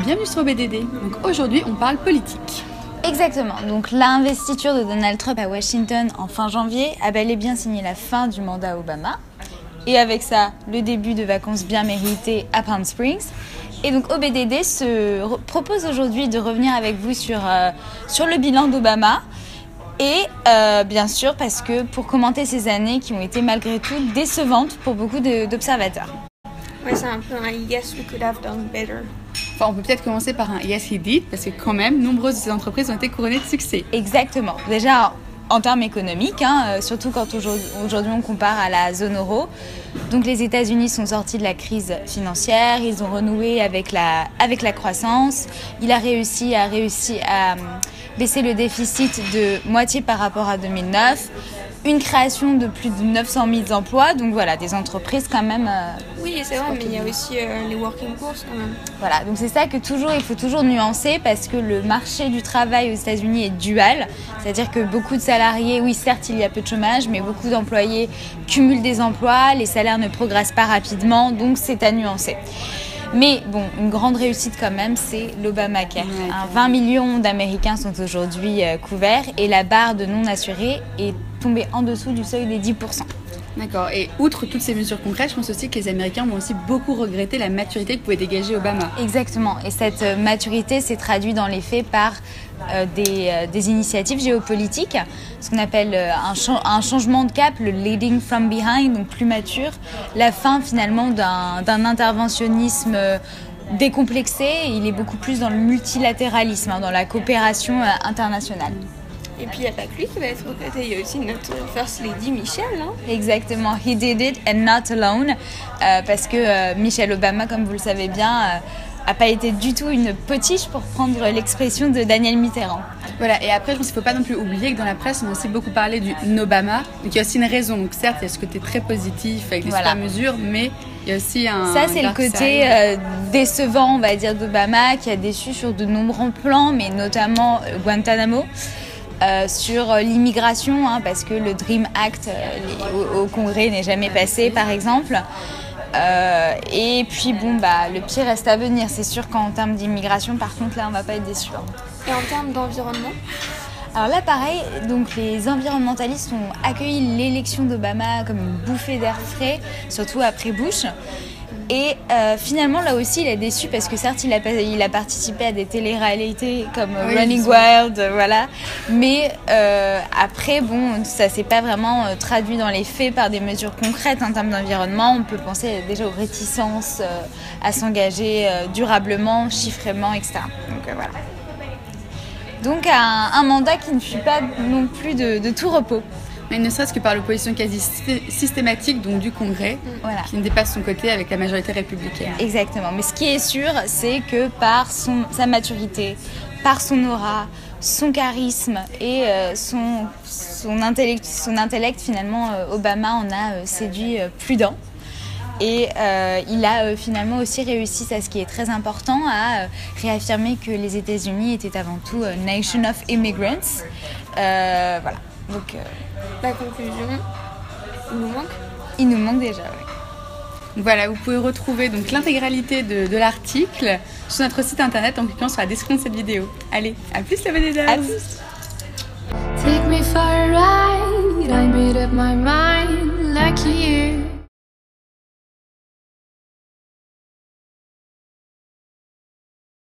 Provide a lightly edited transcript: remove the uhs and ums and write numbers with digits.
bienvenue sur OBDD. Donc aujourd'hui on parle politique. Exactement, donc l'investiture de Donald Trump à Washington en fin janvier a bel et bien signé la fin du mandat Obama. Et avec ça, le début de vacances bien méritées à Palm Springs. Et donc OBDD se propose aujourd'hui de revenir avec vous sur le bilan d'Obama. Et bien sûr parce que pour commenter ces années qui ont été malgré tout décevantes pour beaucoup d'observateurs. Ouais, c'est un peu un yes, we could have done better. Enfin, on peut peut-être commencer par un yes he did, parce que quand même, nombreuses de ces entreprises ont été couronnées de succès. Exactement. Déjà, en termes économiques, surtout quand aujourd'hui on compare à la zone euro. Donc les États-Unis sont sortis de la crise financière, ils ont renoué avec la croissance. Il a réussi à baisser le déficit de moitié par rapport à 2009. Une création de plus de 900 000 emplois, donc voilà, des entreprises quand même... Oui, c'est vrai, mais il y a aussi les working poor quand même. Voilà, donc c'est ça que il faut toujours nuancer parce que le marché du travail aux États-Unis est dual, c'est-à-dire que beaucoup de salariés, oui certes il y a peu de chômage, mais beaucoup d'employés cumulent des emplois, les salaires ne progressent pas rapidement, donc c'est à nuancer. Mais bon, une grande réussite quand même, c'est l'Obamacare. 20 millions d'Américains sont aujourd'hui couverts et la barre de non-assurés est tombée en dessous du seuil des 10%. D'accord, et outre toutes ces mesures concrètes, je pense aussi que les Américains vont aussi beaucoup regretter la maturité que pouvait dégager Obama. Exactement, et cette maturité s'est traduite dans les faits par des initiatives géopolitiques, ce qu'on appelle un changement de cap, le leading from behind, donc plus mature, la fin finalement d'un interventionnisme décomplexé, il est beaucoup plus dans le multilatéralisme, dans la coopération internationale. Et puis il n'y a pas que lui qui va être recruté, il y a aussi notre First Lady Michelle. Hein. Exactement, he did it and not alone, parce que Michelle Obama, comme vous le savez bien, n'a pas été du tout une potiche pour prendre l'expression de Daniel Mitterrand. Voilà, et après je pense qu'il ne faut pas non plus oublier que dans la presse on a aussi beaucoup parlé du Nobama, donc il y a aussi une raison, donc certes il y a ce côté très positif avec des super mesures, mais il y a aussi un... Ça c'est le côté décevant on va dire d'Obama qui a déçu sur de nombreux plans, mais notamment Guantanamo. Sur l'immigration, parce que le Dream Act au Congrès n'est jamais passé, par exemple. Et puis, le pire reste à venir. C'est sûr qu'en termes d'immigration, par contre, là, on va pas être déçus. Et en termes d'environnement ? Alors là, pareil, donc les environnementalistes ont accueilli l'élection d'Obama comme une bouffée d'air frais, surtout après Bush. Et finalement, là aussi, il est déçu parce que certes, il a participé à des télé-réalités comme Running Wild, voilà. Mais après, ça s'est pas vraiment traduit dans les faits par des mesures concrètes en termes d'environnement. On peut penser déjà aux réticences à s'engager durablement, chiffrément, etc. Donc voilà. Donc un mandat qui ne fut pas non plus de tout repos. Mais ne serait-ce que par l'opposition quasi systématique donc du Congrès, qui ne dépasse son côté avec la majorité républicaine. Exactement. Mais ce qui est sûr, c'est que par sa maturité, par son aura, son charisme et son intellect, finalement, Obama en a séduit plus d'un. Et il a finalement aussi réussi, ça ce qui est très important, à réaffirmer que les États-Unis étaient avant tout nation of immigrants. Voilà. Donc, la conclusion, il nous manque ? Il nous manque déjà, oui. Voilà, vous pouvez retrouver donc l'intégralité de l'article sur notre site internet en cliquant sur la description de cette vidéo. Allez, à plus les OBDD. À plus. Take me for a ride, I made up my mind like you.